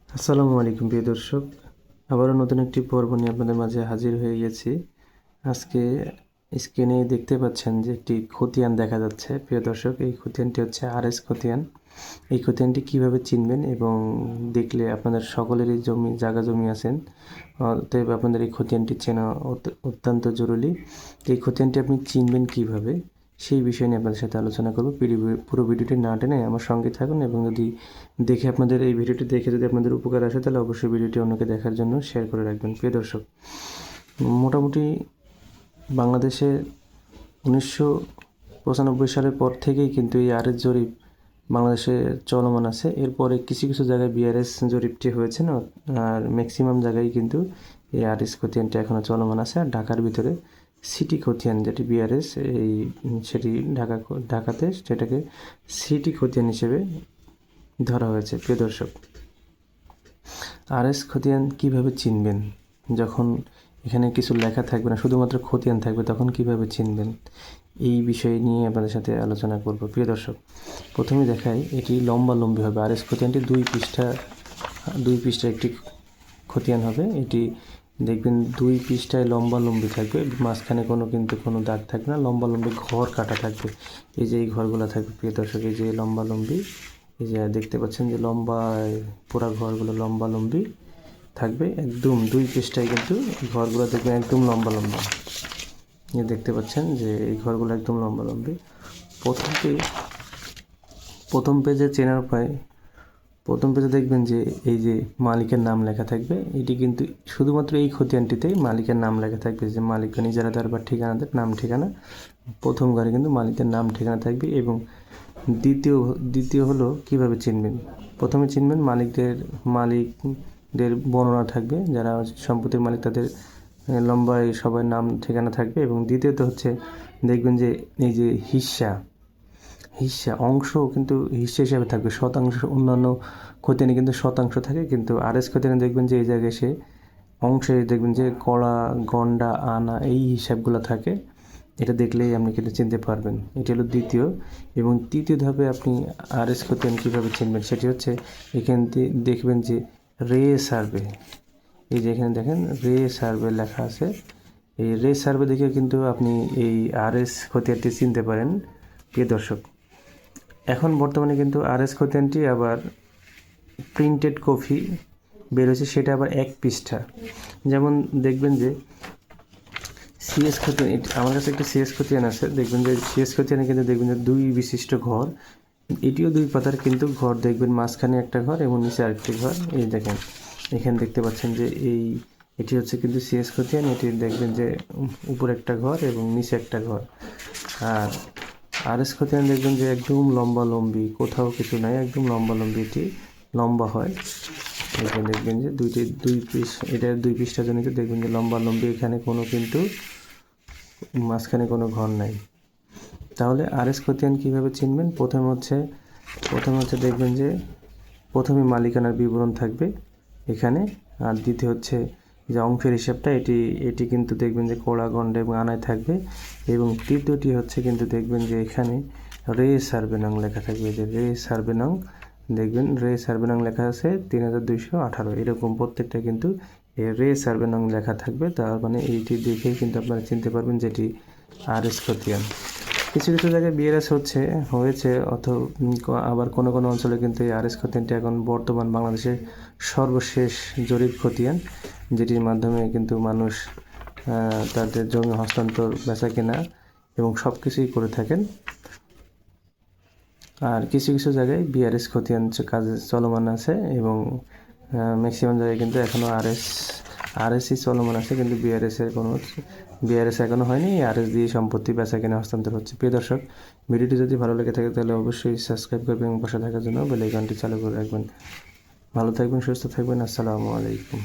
আসসালামু আলাইকুম প্রিয় দর্শক, আবারও নতুন একটি পর্ব নিয়ে আপনাদের মাঝে হাজির হয়ে গেছি। আজকে স্ক্রিনে দেখতে পাচ্ছেন যে একটি খতিয়ান দেখা যাচ্ছে। প্রিয় দর্শক, এই খতিয়ানটি হচ্ছে আরএস খতিয়ান। এই খতিয়ানটি কিভাবে চিনবেন এবং দেখলে আপনাদের সকলেরই জায়গা জমি আছেন, অতএব আপনাদের এই খতিয়ানটি চেনা অত্যন্ত জরুরি। এই খতিয়ানটি আপনি চিনবেন কিভাবে, সেই বিষয় নিয়ে আপনাদের সাথে আলোচনা করব। পুরো ভিডিওটি না টেনে আমার সঙ্গে থাকুন এবং যদি এই ভিডিওটি দেখে যদি আপনাদের উপকার আসে তাহলে অবশ্যই ভিডিওটি অন্যকে দেখার জন্য শেয়ার করে রাখবেন। প্রিয় দর্শক, মোটামুটি বাংলাদেশে 1995 সালের পর থেকেই কিন্তু এই আরএস জরিপ বাংলাদেশে চলমান আছে। এরপরে কিছু কিছু জায়গায় বিআরএস জরিপটি হয়েছে না, আর ম্যাক্সিমাম জায়গায় কিন্তু এই আরএস খতিয়ানটি এখনও চলমান আছে। আর ঢাকার ভিতরে সিটি খতিয়ান যেটি বিআরএস, সেটি ঢাকাতে সেটাকে সিটি খতিয়ান হিসেবে ধরা হয়েছে। প্রিয় দর্শক, আরএস খতিয়ান কিভাবে চিনবেন? যখন এখানে কিছু লেখা থাকবে না, শুধুমাত্র খতিয়ান থাকবে, তখন কিভাবে চিনবেন, এই বিষয় নিয়ে আপনাদের সাথে আলোচনা করব। প্রিয় দর্শক, প্রথমে দেখাই, এটি লম্বালম্বি হবে। আরএস খতিয়ানটি দুই পৃষ্ঠা একটি খতিয়ান হবে। এটি দেখবেন 2 পৃষ্ঠায় লম্বালম্বি থাকবে, মাঝখানে কোনো দাগ থাকবে না, লম্বালম্বি ঘর কাটা থাকবে। এই যে এই ঘরগুলো থাকবে প্রিয় দর্শক, এই যে লম্বালম্বি, এই যে দেখতে পাচ্ছেন যে পুরা ঘরগুলো লম্বালম্বি থাকবে। একদম 2 পৃষ্ঠায় কিন্তু ঘরগুলো দেখবেন একদম লম্বা। দেখতে পাচ্ছেন যে এই ঘরগুলো একদম লম্বালম্বি। প্রথম পেজে চেনার উপায়, প্রথম পেজে দেখবেন যে এই যে মালিকের নাম লেখা থাকবে। এটি কিন্তু শুধুমাত্র এই খতিয়ানটিতেই মালিকের নাম লেখা থাকবে, যে মালিকের ইজারাদার বা ঠিকানাদার নাম ঠিকানা। প্রথম ঘরে কিন্তু মালিকের নাম ঠিকানা থাকবে। এবং দ্বিতীয় হলো কিভাবে চিনবেন। প্রথমে চিনবেন মালিকদের বর্ণনা থাকবে, যারা সম্পত্তির মালিক তাদের লম্বায় সবার নাম ঠিকানা থাকবে। এবং দ্বিতীয়ত হচ্ছে দেখবেন যে এই যে হিস্সা অংশ কিন্তু হিস্সা হিসাবে থাকবে, শতাংশ। অন্যান্য খতিয়ানে কিন্তু শতাংশ থাকে, কিন্তু আরএস খতিয়ানে দেখবেন যে এই জায়গায় অংশে দেখবেন যে কড়া, গন্ডা, আনা, এই হিসাবগুলো থাকে। এটা দেখলেই আপনি কিন্তু চিনতে পারবেন। এটি হলো দ্বিতীয়। এবং তৃতীয় ধাপে আপনি আরএস খতিয়ান কীভাবে চিনবেন, সেটি হচ্ছে এখান থেকে দেখবেন যে রে সার্ভে, এই যে এখানে দেখেন রে সার্ভে লেখা আছে। এই রে সার্ভে দেখে কিন্তু আপনি এই আরএস খতিয়ানটি চিনতে পারেন। প্রিয় দর্শক, এখন বর্তমানে কিন্তু আরএস খতিয়ানটি আবার প্রিন্টেড কপি বেরোচ্ছে, সেটা আবার 1 পৃষ্ঠা। যেমন দেখবেন যে সিএস খতিয়ান, আমার কাছে একটা সিএস খতিয়ান আছে। দেখবেন যে সিএস খতিয়ানে কিন্তু দেখবেন যে 2 বিশিষ্ট ঘর, এটিও 2 পাতার কিন্তু ঘর দেখবেন, মাঝখানে একটা ঘর এবং নিচে আরেকটি ঘর। এই দেখেন এখানে দেখতে পাচ্ছেন যে এটি হচ্ছে কিন্তু সিএস খতিয়ান। এটি দেখবেন যে উপরে একটা ঘর এবং নিচে একটা ঘর। আর আরএস খতিয়ান দেখবেন যে একদম লম্বালম্বি, কোথাও কিছু নাই, একদম লম্বালম্বি, এটি লম্বা হয়। এখানে দেখবেন যে এটা 2 পৃষ্ঠা জনিত, দেখবেন যে লম্বালম্বি, এখানে কিন্তু মাঝখানে কোনো ঘর নাই। তাহলে আরএস খতিয়ান কীভাবে চিনবেন? প্রথমে হচ্ছে দেখবেন যে প্রথমে মালিকানার বিবরণ থাকবে এখানে। আর দ্বিতীয় হচ্ছে যে অংশের হিসাবটা, এটি কিন্তু দেখবেন যে কোড়া, গন্ডা এবং আনায় থাকবে। এবং তৃতীয়টি হচ্ছে কিন্তু দেখবেন যে এখানে রে সার্ভে নং লেখা থাকবে, যে রে সার্ভে নং, দেখবেন রে সার্ভে নং লেখা আছে 3218। এরকম প্রত্যেকটা কিন্তু রে সার্ভে নং লেখা থাকবে। তার মানে এইটি দেখেই কিন্তু আপনারা চিনতে পারবেন যেটি আরএস খতিয়ান। কিছু জায়গায় বিআরএস হয়েছে, আবার কোনো অঞ্চলে কিন্তু এই আরএস খতিয়ানটি এখন বর্তমান বাংলাদেশের সর্বশেষ জরিপ খতিয়ান, যেটির মাধ্যমে কিন্তু মানুষ তাদের জমি হস্তান্তর, বেচা কেনা এবং সব কিছুই করে থাকেন। আর কিছু জায়গায় বিআরএস খতিয়ান কাজে চলমান আছে এবং ম্যাক্সিমাম জায়গায় কিন্তু এখনও আরএসই চলমান আছে, কিন্তু বিআরএস এখনও হয়নি। আরএস দিয়ে সম্পত্তি বেচা কেনা হস্তান্তর হচ্ছে। প্রিয় দর্শক, ভিডিওটি যদি ভালো লেগে থাকে তাহলে অবশ্যই সাবস্ক্রাইব করবেন এবং পাশে থাকার জন্য বেল আইকনটি চালু করে রাখবেন। ভালো থাকবেন, সুস্থ থাকবেন। আসসালামু আলাইকুম।